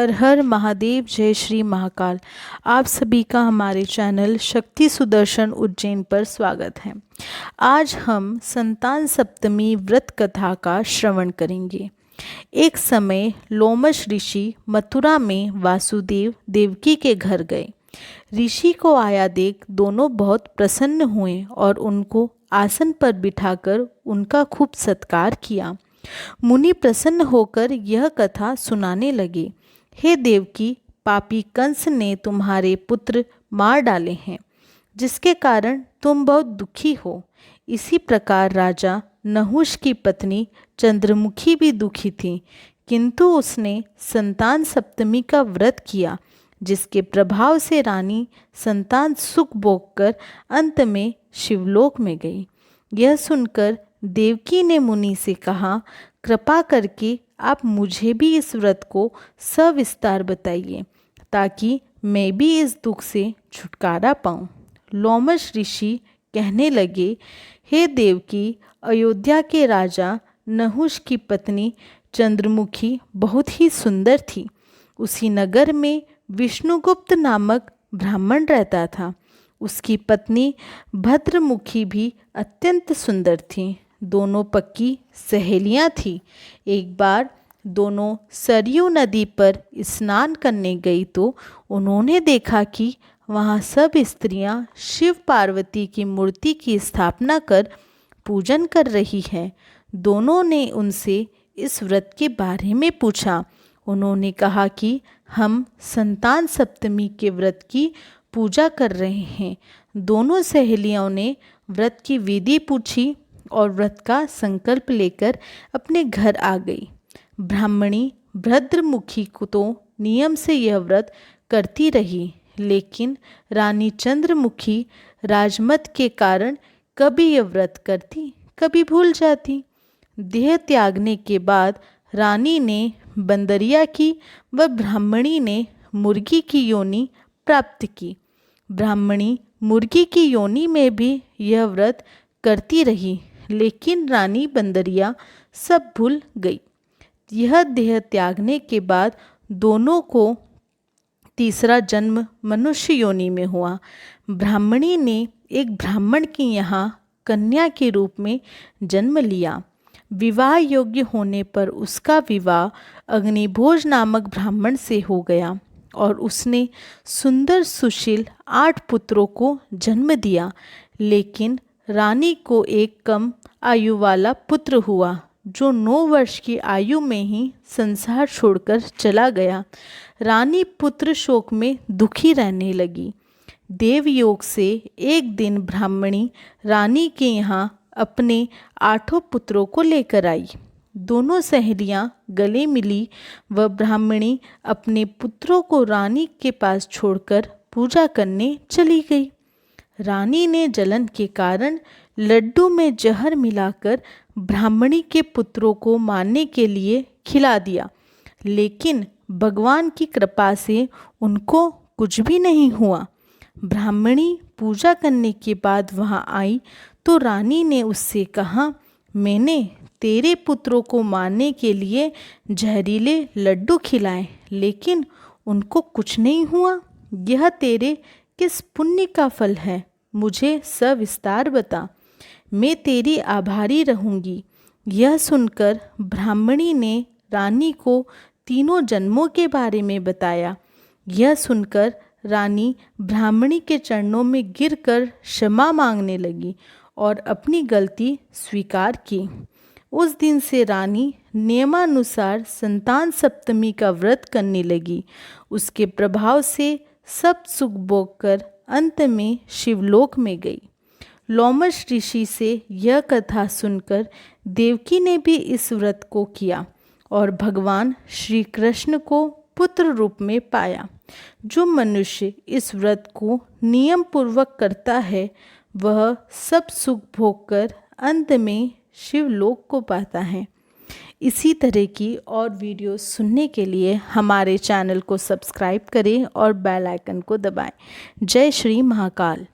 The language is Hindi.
हर हर महादेव, जय श्री महाकाल। आप सभी का हमारे चैनल शक्ति सुदर्शन उज्जैन पर स्वागत है। आज हम संतान सप्तमी व्रत कथा का श्रवण करेंगे। एक समय लोमश ऋषि मथुरा में वासुदेव देवकी के घर गए। ऋषि को आया देख दोनों बहुत प्रसन्न हुए और उनको आसन पर बिठाकर उनका खूब सत्कार किया। मुनि प्रसन्न होकर यह कथा सुनाने लगे। हे देवकी, पापी कंस ने तुम्हारे पुत्र मार डाले हैं, जिसके कारण तुम बहुत दुखी हो। इसी प्रकार राजा नहुष की पत्नी चंद्रमुखी भी दुखी थी, किंतु उसने संतान सप्तमी का व्रत किया, जिसके प्रभाव से रानी संतान सुख भोगकर अंत में शिवलोक में गई। यह सुनकर देवकी ने मुनि से कहा, कृपा करके आप मुझे भी इस व्रत को सविस्तार बताइए, ताकि मैं भी इस दुख से छुटकारा पाऊँ। लोमश ऋषि कहने लगे, हे देवकी, अयोध्या के राजा नहुष की पत्नी चंद्रमुखी बहुत ही सुंदर थी। उसी नगर में विष्णुगुप्त नामक ब्राह्मण रहता था। उसकी पत्नी भद्रमुखी भी अत्यंत सुंदर थी। दोनों पक्की सहेलियां थीं। एक बार दोनों सरयू नदी पर स्नान करने गई तो उन्होंने देखा कि वहाँ सब स्त्रियां शिव पार्वती की मूर्ति की स्थापना कर पूजन कर रही हैं। दोनों ने उनसे इस व्रत के बारे में पूछा। उन्होंने कहा कि हम संतान सप्तमी के व्रत की पूजा कर रहे हैं। दोनों सहेलियों ने व्रत की विधि पूछी और व्रत का संकल्प लेकर अपने घर आ गई। ब्राह्मणी भद्रमुखी को तो नियम से यह व्रत करती रही, लेकिन रानी चंद्रमुखी राजमत के कारण कभी यह व्रत करती, कभी भूल जाती। देह त्यागने के बाद रानी ने बंदरिया की व ब्राह्मणी ने मुर्गी की योनि प्राप्त की। ब्राह्मणी मुर्गी की योनि में भी यह व्रत करती रही, लेकिन रानी बंदरिया सब भूल गई। यह देह त्यागने के बाद दोनों को तीसरा जन्म मनुष्य योनि में हुआ। ब्राह्मणी ने एक ब्राह्मण के यहाँ कन्या के रूप में जन्म लिया। विवाह योग्य होने पर उसका विवाह अग्निभोज नामक ब्राह्मण से हो गया और उसने सुंदर सुशील 8 पुत्रों को जन्म दिया। लेकिन रानी को एक कम आयु वाला पुत्र हुआ, जो 9 वर्ष की आयु में ही संसार छोड़कर चला गया। रानी पुत्र शोक में दुखी रहने लगी। देवयोग से एक दिन ब्राह्मणी रानी के यहाँ अपने 8 पुत्रों को लेकर आई। दोनों सहेलियां गले मिली व ब्राह्मणी अपने पुत्रों को रानी के पास छोड़कर पूजा करने चली गई। रानी ने जलन के कारण लड्डू में जहर मिलाकर ब्राह्मणी के पुत्रों को मारने के लिए खिला दिया, लेकिन भगवान की कृपा से उनको कुछ भी नहीं हुआ। ब्राह्मणी पूजा करने के बाद वहां आई तो रानी ने उससे कहा, मैंने तेरे पुत्रों को मारने के लिए जहरीले लड्डू खिलाए, लेकिन उनको कुछ नहीं हुआ। यह तेरे किस पुण्य का फल है? मुझे सविस्तार बता, मैं तेरी आभारी रहूंगी। यह सुनकर ब्राह्मणी ने रानी को तीनों जन्मों के बारे में बताया। यह सुनकर रानी ब्राह्मणी के चरणों में गिरकर क्षमा मांगने लगी और अपनी गलती स्वीकार की। उस दिन से रानी नियमानुसार संतान सप्तमी का व्रत करने लगी। उसके प्रभाव से सब सुख भोग कर अंत में शिवलोक में गई। लोमश ऋषि से यह कथा सुनकर देवकी ने भी इस व्रत को किया और भगवान श्री कृष्ण को पुत्र रूप में पाया। जो मनुष्य इस व्रत को नियम पूर्वक करता है, वह सब सुख भोग कर अंत में शिवलोक को पाता है। इसी तरह की और वीडियो सुनने के लिए हमारे चैनल को सब्सक्राइब करें और बेल आइकन को दबाएं। जय श्री महाकाल।